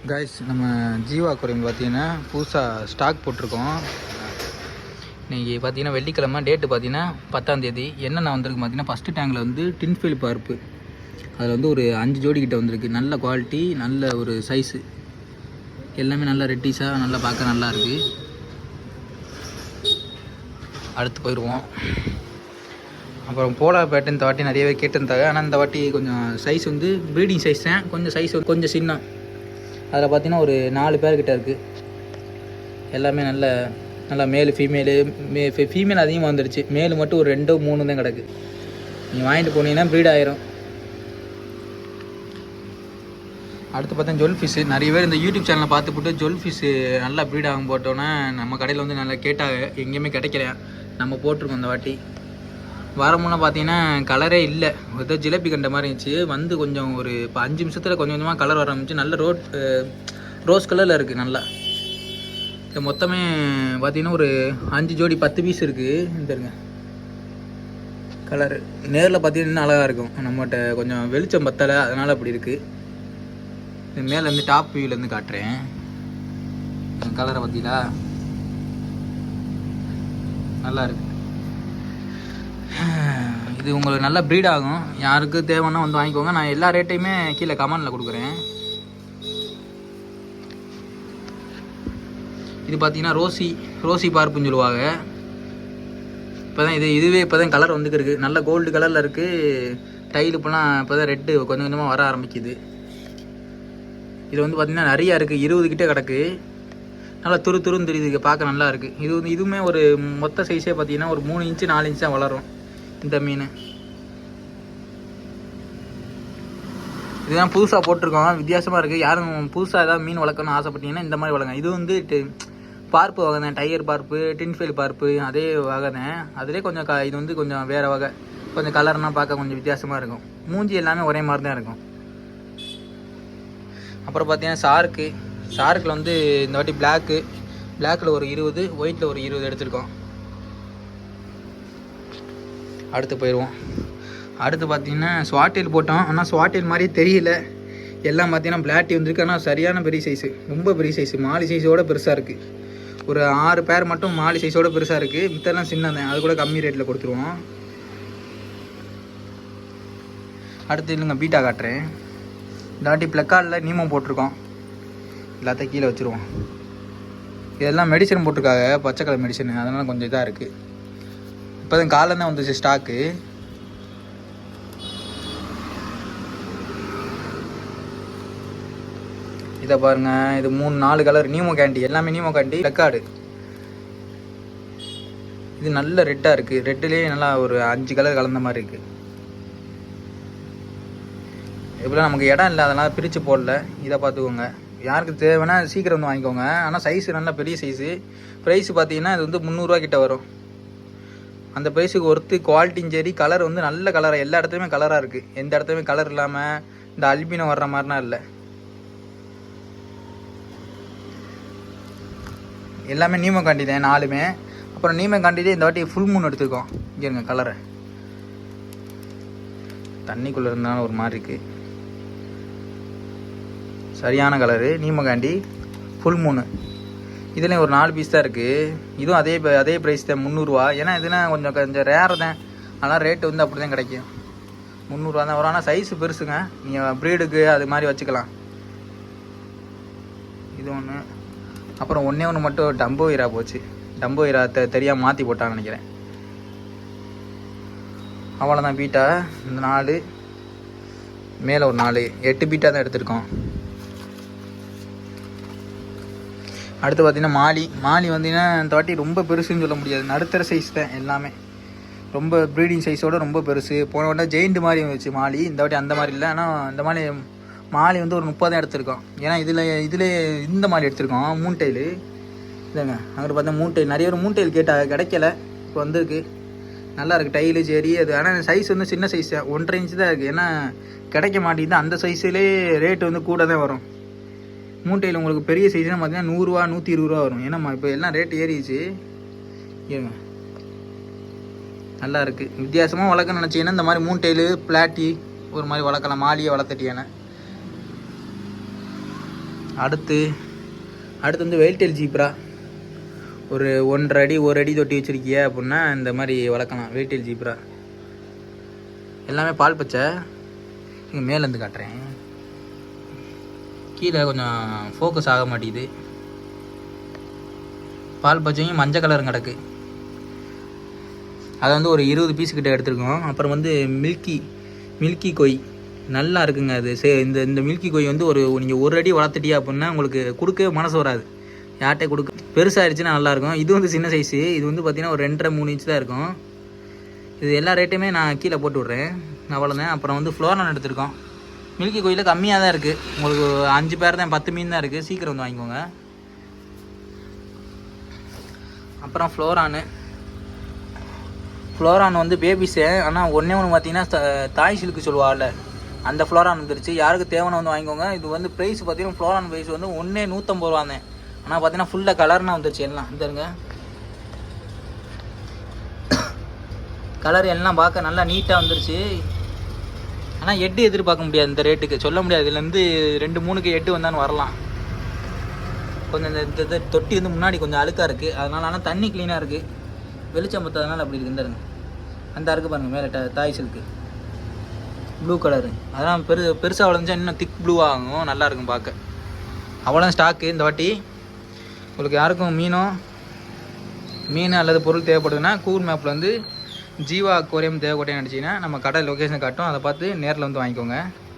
Guys, நம்ம ஜீவா குறையும் பார்த்தீங்கன்னா புதுசாக ஸ்டாக் போட்டிருக்கோம். இன்றைக்கி பார்த்தீங்கன்னா வெள்ளிக்கிழமை, டேட்டு பார்த்தீங்கன்னா 10ஆம் தேதி. என்னென்ன வந்திருக்கு பார்த்தீங்கன்னா, ஃபஸ்ட்டு டேங்கில் வந்து டின்ஃபீல் பார்ப்பு, அதில் வந்து ஒரு 5 ஜோடி கிட்ட வந்திருக்கு. நல்ல குவாலிட்டி, நல்ல ஒரு சைஸு, எல்லாமே நல்லா ரெட்டிஸாக நல்லா பார்க்க நல்லா இருக்குது. அடுத்து போயிடுவோம். அப்புறம் போலா பேட்டன் இந்த வாட்டி நிறையவே கேட்டிருந்தாங்க. ஆனால் இந்த வாட்டி கொஞ்சம் சைஸ் வந்து ப்ரீடிங் சைஸ் தான், கொஞ்சம் சைஸ் கொஞ்சம் சின்ன. அதில் பார்த்தீங்கன்னா ஒரு 4 பேர்கிட்ட இருக்குது. எல்லாமே நல்லா மேலு ஃபீமேலு. ஃபீமேல் அதிகமாக வந்துடுச்சு, மேலு மட்டும் ஒரு 2-3 தான் கிடக்கு. நீங்கள் வாங்கிட்டு போனீங்கன்னா ப்ரீட் ஆயிரும். அடுத்து பார்த்தா ஜொல் ஃபிஷ்ஷு. நிறைய பேர் இந்த யூடியூப் சேனலை பார்த்துப்பட்டு ஜொல் ஃபிஷ்ஷு நல்லா ப்ரீட் ஆகும் போட்டோன்னா நம்ம கடையில் வந்து நல்லா கேட்டாங்க. எங்கேயுமே கிடைக்கல. நம்ம போட்டிருக்கோம் இந்த வாட்டி. வரமுன்னா பார்த்தீங்கன்னா கலரே இல்லை, ஏதோ ஜிலேபி கண்ட மாதிரி இருந்துச்சு. வந்து கொஞ்சம் ஒரு இப்போ 5 நிமிஷத்தில் கொஞ்சம் கொஞ்சமாக கலர் வர ஆரம்பிச்சு. நல்ல ரோஸ் கலரில் இருக்குது நல்லா. இது மொத்தமே பார்த்தீங்கன்னா ஒரு 5 ஜோடி 10 பீஸ் இருக்குது. இருங்க, கலரு நேரில் பார்த்தீங்கன்னா அழகாக இருக்கும். நம்மகிட்ட கொஞ்சம் வெளிச்சம் பத்தலை, அதனால் அப்படி இருக்குது. இது மேலேருந்து டாப் வியூலேருந்து காட்டுறேன். கலரை பார்த்தீங்களா, நல்லா இருக்குது. இது உங்களுக்கு நல்லா ப்ரீட் ஆகும். யாருக்கு தேவைன்னா வந்து வாங்கிக்கோங்க. நான் எல்லா ரேட்டையுமே கீழே கமெண்டில் கொடுக்குறேன். இது பார்த்தீங்கன்னா ரோசி பார்ப்புன்னு சொல்லுவாங்க. இப்போ தான் இதுவே இப்போ தான் கலர் வந்துருக்கு. நல்ல கோல்டு கலரில் இருக்குது. டைல் இப்போலாம் இப்போ தான் ரெட்டு கொஞ்சம் கொஞ்சமாக வர ஆரம்பிக்குது. இது வந்து பார்த்திங்கன்னா நிறையா இருக்குது, 20 கிட்டே கிடக்கு. நல்லா துருன்னு தெரியுது, பார்க்க நல்லா இருக்குது. இதுவுமே ஒரு மொத்த சைஸே பார்த்தீங்கன்னா ஒரு 3 இன்ச்சு 4 இன்ச்சு தான் வளரும் இந்த மீன். இதுதான் புதுசாக போட்டிருக்கோம், வித்தியாசமாக இருக்குது. யாரும் புதுசாக ஏதாவது மீன் வளர்க்கணும்னு ஆசைப்பட்டீங்கன்னா இந்த மாதிரி வளங்க. இது வந்து பார்ப்பு வகை தான், டைகர் பார்ப்பு, டின்ஃபீல் பார்ப்பு, அதே வகை தான். அதிலே கொஞ்சம் இது வந்து கொஞ்சம் வேறு வகை. கொஞ்சம் கலர்னால் பார்க்க கொஞ்சம் வித்தியாசமாக இருக்கும். மூஞ்சி எல்லாமே ஒரே மாதிரி தான் இருக்கும். அப்புறம் பார்த்தீங்கன்னா ஷார்க்கில் வந்து இந்த வாட்டி பிளாக்கில் ஒரு 20, ஒயிட்டில் ஒரு 20 எடுத்திருக்கோம். அடுத்து போயிடுவோம். அடுத்து பார்த்தீங்கன்னா ஸ்வாட்டேல் போட்டோம். ஆனால் ஸ்வாட்டேல் மாதிரியே தெரியல. எல்லாம் பார்த்தீங்கன்னா பிளாட்டி வந்துருக்கு. ஆனால் சரியான பெரிய சைஸு, ரொம்ப பெரிய சைஸு, மாலி சைஸோட பெருசாக இருக்குது. ஒரு 6 பேர் மட்டும் மாலி சைஸோட பெருசாக இருக்குது. மித்தெல்லாம் சின்னதான், அது கூட கம்மி ரேட்டில் கொடுத்துருவோம். அடுத்து இல்லைங்க, பீட்டா காட்டுறேன். இந்த வாட்டி ப்ளக்கார்டில் நீமம் போட்டிருக்கோம். எல்லாத்தையும் கீழே வச்சுருவோம். இதெல்லாம் மெடிசன் போட்டிருக்காங்க, பச்சை கலர் மெடிசன், அதனால் கொஞ்சம் இதாக இருக்குது. இப்போ தான் காலையில் தான் வந்துச்சு ஸ்டாக்கு. இதை பாருங்கள், இது 3-4 கலர் நீமோ கேண்டி, எல்லாமே நீமோ கேண்டி ரெக்கார்டு. இது நல்ல ரெட்டாக இருக்குது. ரெட்டுலேயே நல்லா ஒரு 5 கலர் கலந்த மாதிரி இருக்குது. இப்போலாம் நமக்கு இடம் இல்லை, அதனால் பிரித்து போடல. இதை பார்த்துக்கோங்க. யாருக்கு தேவைன்னா சீக்கிரம் வந்து வாங்கிக்கோங்க. ஆனால் சைஸு நல்லா பெரிய சைஸு. ப்ரைஸ் பார்த்தீங்கன்னா இது வந்து 300 கிட்ட வரும். அந்த ப்ரைஸுக்கு ஒருத்து குவாலிட்டியும் சரி, கலர் வந்து நல்ல கலராக, எல்லா இடத்துலையுமே கலராக இருக்குது. எந்த இடத்துலையுமே கலர் இல்லாமல் இந்த அல்பினோ வர்ற மாதிரினா இல்லை. எல்லாமே நீமோ காண்டி தான் 4மே. அப்புறம் நீமோ காண்டிலே இந்த வாட்டி ஃபுல் மூன் எடுத்துருக்கோம். இங்கே இருங்க, கலரை தண்ணிக்குள்ளே இருந்தாலும் ஒரு மாதிரி இருக்குது. சரியான கலரு நீமோ காண்டி ஃபுல் மூணு. இதுலேயும் ஒரு 4 பீஸ் தான் இருக்குது. இதுவும் அதே ப்ரைஸ் தான், 300 ரூபா. ஏன்னா இதுனா கொஞ்சம் ரேரு தான், அதனால் ரேட்டு வந்து அப்படி தான் கிடைக்கும். 300 ரூபா தான் வரும். ஆனால் சைஸு பெருசுங்க, நீங்கள் ப்ரீடுக்கு அது மாதிரி வச்சுக்கலாம். இது ஒன்று. அப்புறம் ஒன்று மட்டும் டம்போ ஈரா போச்சு. டம்போ ஈரா தெரியாமல் மாற்றி போட்டான்னு நினைக்கிறேன். அவ்வளோதான் பீட்டா. இந்த 4 மேலே ஒரு 4, 8 பீட்டா தான் எடுத்திருக்கோம். அடுத்து பார்த்தீங்கன்னா மாலி வந்தீங்கன்னா இந்த வாட்டி ரொம்ப பெருசுன்னு சொல்ல முடியாது, நடுத்தர சைஸ் தான் எல்லாமே. ரொம்ப ப்ரீடிங் சைஸோடு ரொம்ப பெருசு. போன வாட்டி ஜெயிண்ட் மாதிரி வந்துச்சு மாலி, இந்த வாட்டி அந்த மாதிரி இல்லை. ஆனால் இந்த மாலி வந்து ஒரு 30 தான் எடுத்திருக்கோம். ஏன்னா இதில் இந்த மாலி எடுத்திருக்கோம், மூன்டைலு. இல்லைங்க, அங்கிட்ட பார்த்தா மூன்டைல் நிறைய பேர் மூன்டைல் கேட்டால் கிடைக்கல. இப்போ வந்திருக்கு, நல்லா இருக்குது டைலு சரி. அது ஆனால் சைஸ் வந்து சின்ன சைஸ் தான், 1.5 இன்ச்சு தான் இருக்குது. ஏன்னா கிடைக்க மாட்டேங்குது. அந்த சைஸ்லேயே ரேட்டு வந்து கூட தான் வரும். மூட்டையில் உங்களுக்கு பெரிய சைஸ்னால் பார்த்தீங்கன்னா 100 ரூபா 120 ரூபா வரும். ஏன்னா இப்போ எல்லாம் ரேட்டு ஏறிடுச்சு. ஏங்க நல்லா இருக்குது. வித்தியாசமாக வளர்க்க நினச்சிங்கன்னா இந்த மாதிரி மூட்டையில் பிளாட்டி ஒரு மாதிரி வளர்க்கலாம். மாலியை வளர்த்துட்டியான அடுத்து வந்து வெயில்டெயில் ஜீப்ரா. ஒரு 1.5 அடி 1 அடி தொட்டி வச்சுருக்கிய அப்படின்னா இந்த மாதிரி வளர்க்கலாம். வெயில்டெயில் ஜீப்ரா எல்லாமே பால் பச்சை. இங்கே மேலேருந்து காட்டுறேன், கீழே கொஞ்சம் ஃபோக்கஸ் ஆக மாட்டேங்குது. பால் பச்சையும் மஞ்சள் கலரும் கிடக்கு. அதை வந்து ஒரு 20 பீஸ் கிட்ட எடுத்துருக்கோம். அப்புறம் வந்து மில்கி கொய் நல்லா இருக்குங்க. அது இந்த மில்கி கொய் வந்து நீங்கள் 1 அடி வளர்த்துட்டியா அப்படின்னா உங்களுக்கு கொடுக்கவே மனசு வராது. யார்கிட்ட கொடுக்க பெருசாகிடுச்சுன்னா நல்லாயிருக்கும். இது வந்து சின்ன சைஸு. இது வந்து பார்த்திங்கன்னா ஒரு 2.5-3 இன்ச் தான் இருக்கும். இது எல்லா ரேட்டுமே நான் கீழே போட்டு விட்றேன், அவ்வளோதான். அப்புறம் வந்து ஃப்ளோரான் எடுத்திருக்கோம். மில்கி கோயிலில் கம்மியாக தான் இருக்குது. உங்களுக்கு 5 பேர் தான், 10 மீன் தான் இருக்குது. சீக்கிரம் வந்து வாங்கிக்கோங்க. அப்புறம் ஃப்ளோரான் வந்து பேபிஸு. ஆனால் ஒன்று பார்த்தீங்கன்னா தாய் சிலுக்கு சொல்லுவாள்ல, அந்த ஃப்ளோரான் வந்துருச்சு. யாருக்கு தேவைன்னு வந்து வாங்கிக்கோங்க. இது வந்து ப்ரைஸ் பார்த்தீங்கன்னா ஃப்ளோரான் ப்ரைஸ் வந்து 150 ரூபாந்தேன். ஆனால் பார்த்தீங்கன்னா ஃபுல்லாக கலர்னா வந்துருச்சு எல்லாம். இந்தருங்க கலர் எல்லாம் பார்க்க நல்லா நீட்டாக வந்துருச்சு. ஆனால் எட்டு எதிர்பார்க்க முடியாது இந்த ரேட்டுக்கு, சொல்ல முடியாது. இதுலேருந்து 2-3க்கு எட்டு வந்தான்னு வரலாம். கொஞ்சம் இந்த தொட்டி வந்து முன்னாடி கொஞ்சம் அழுக்காக இருக்குது, அதனால். ஆனால் தண்ணி க்ளீனாக இருக்குது, வெளிச்சம் பற்றதுனால அப்படி இருக்குது. இந்தருங்க அந்த இருக்குது பாருங்கள் மேலே தாய் சில்க்கு ப்ளூ கலரு. அதெல்லாம் பெருசாக வளர்ந்துச்சா இன்னும் திக் ப்ளூ ஆகும், நல்லாயிருக்கும் பார்க்க. அவ்வளோ ஸ்டாக்கு இந்த வாட்டி. உங்களுக்கு யாருக்கும் மீன் அல்லது பொருள் தேவைப்படுதுன்னா கூகுள் மேப்பில் வந்து ஜீவா அக்வாரியம் தேவைப்பட்டேன்னு நினச்சிங்கன்னா நம்ம கடை லொக்கேஷன் காட்டும். அதை பார்த்து நேரில் வந்து வாங்கிக்கோங்க.